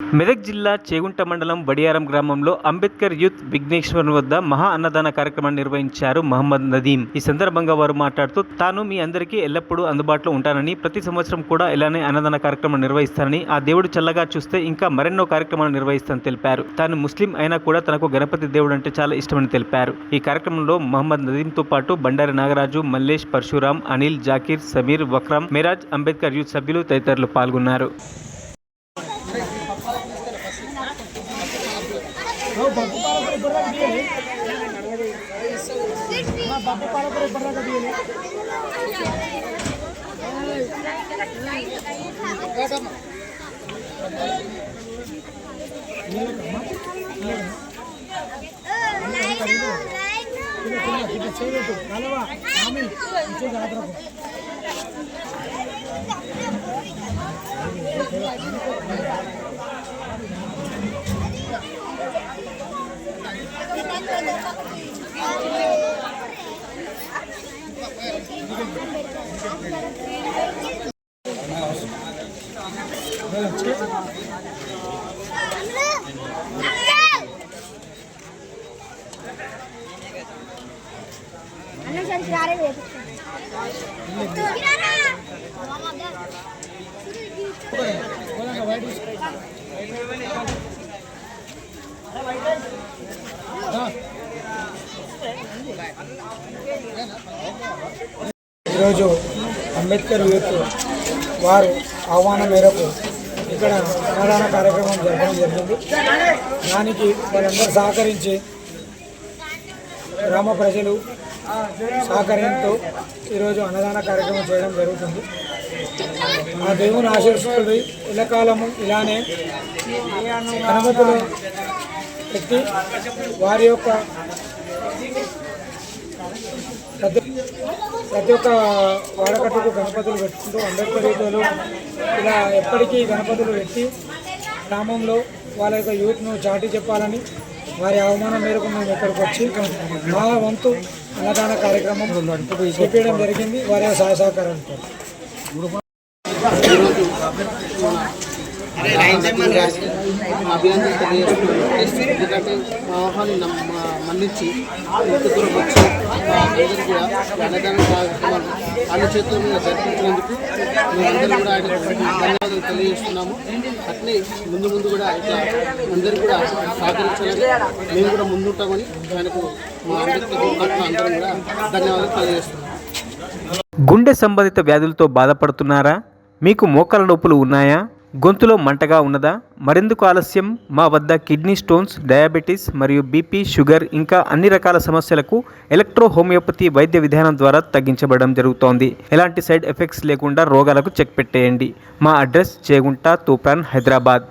మెదక్ జిల్లా చేగుంట మండలం వడియారం గ్రామంలో అంబేద్కర్ యూత్ విఘ్నేశ్వర్ వద్ద మహా అన్నదాన కార్యక్రమాన్ని నిర్వహించారు మహమ్మద్ నదీం. ఈ సందర్భంగా వారు మాట్లాడుతూ తాను మీ అందరికీ ఎల్లప్పుడూ అందుబాటులో ఉంటానని, ప్రతి సంవత్సరం కూడా ఇలానే అన్నదాన కార్యక్రమం నిర్వహిస్తానని, ఆ దేవుడు చల్లగా చూస్తే ఇంకా మరెన్నో కార్యక్రమాలు నిర్వహిస్తానని తెలిపారు. తాను ముస్లిం అయినా కూడా తనకు గణపతి దేవుడు అంటే చాలా ఇష్టమని తెలిపారు. ఈ కార్యక్రమంలో మహమ్మద్ నదీంతో పాటు బండారి నాగరాజు, మల్లేష్, పరశురాం, అనిల్, జాకీర్, సమీర్, వక్రం, మెరాజ్, అంబేద్కర్ యూత్ సభ్యులు తదితరులు పాల్గొన్నారు. ఈరోజు అంబేద్కర్ యూత్ వారు ఆహ్వానం మేరకు ఇక్కడ అన్నదాన కార్యక్రమం జరపడం జరిగింది. దానికి వాళ్ళందరూ సహకరించి గ్రామ ప్రజలు సహకారంతో ఈరోజు అన్నదాన కార్యక్రమం చేయడం జరుగుతుంది. ఆ దేవుని ఆశీస్సులు ఎల్లకాలము ఇలానే గణపతులు పెట్టి వారి యొక్క ప్రతి ఒక్క వాడకట్టుకు గణపతులు పెట్టుకుంటూ అంబేద్కర్ యూత్లు ఇలా ఎప్పటికీ గణపతులు పెట్టి గ్రామంలో వాళ్ళ యొక్క యూత్ను చాటి చెప్పాలని వారి అవమానం మేరకు మేము ఇక్కడికి వచ్చి మా వంతు అన్నదాన కార్యక్రమం చేపట్టడం జరిగింది. వారి సహాయ సహకారాలతో అభినందన తెలియజేస్తున్నాను. ఎందుకంటే మా ఆహ్వాన్ని మన్నించి ఇంత దూరం వచ్చి మా అందరూ కూడా అన్నదాన కార్యక్రమాలు అన్ని చేతుల మీద జరిపించినందుకు మేమందరూ కూడా ఆయనకు ధన్యవాదాలు తెలియజేస్తున్నాము. అట్లే ముందు కూడా ఇట్లా అందరూ కూడా సహకరించాలని మేము కూడా ముందుంటామని ఆయనకు మా అందరూ కూడా ధన్యవాదాలు తెలియజేస్తున్నాము. గుండె సంబంధిత వ్యాధులతో బాధపడుతున్నారా? మీకు మోకాల నొప్పులు ఉన్నాయా? గొంతులో మంటగా ఉన్నదా? మరెందుకు ఆలస్యం? మా వద్ద కిడ్నీ స్టోన్స్, డయాబెటీస్ మరియు బీపీ, షుగర్ ఇంకా అన్ని రకాల సమస్యలకు ఎలక్ట్రో హోమియోపతి వైద్య విధానం ద్వారా తగ్గించబడడం జరుగుతోంది. ఎలాంటి సైడ్ ఎఫెక్ట్స్ లేకుండా రోగాలకు చెక్ పెట్టేయండి. మా అడ్రస్ చేగుంట, తూప్రాన్, హైదరాబాద్.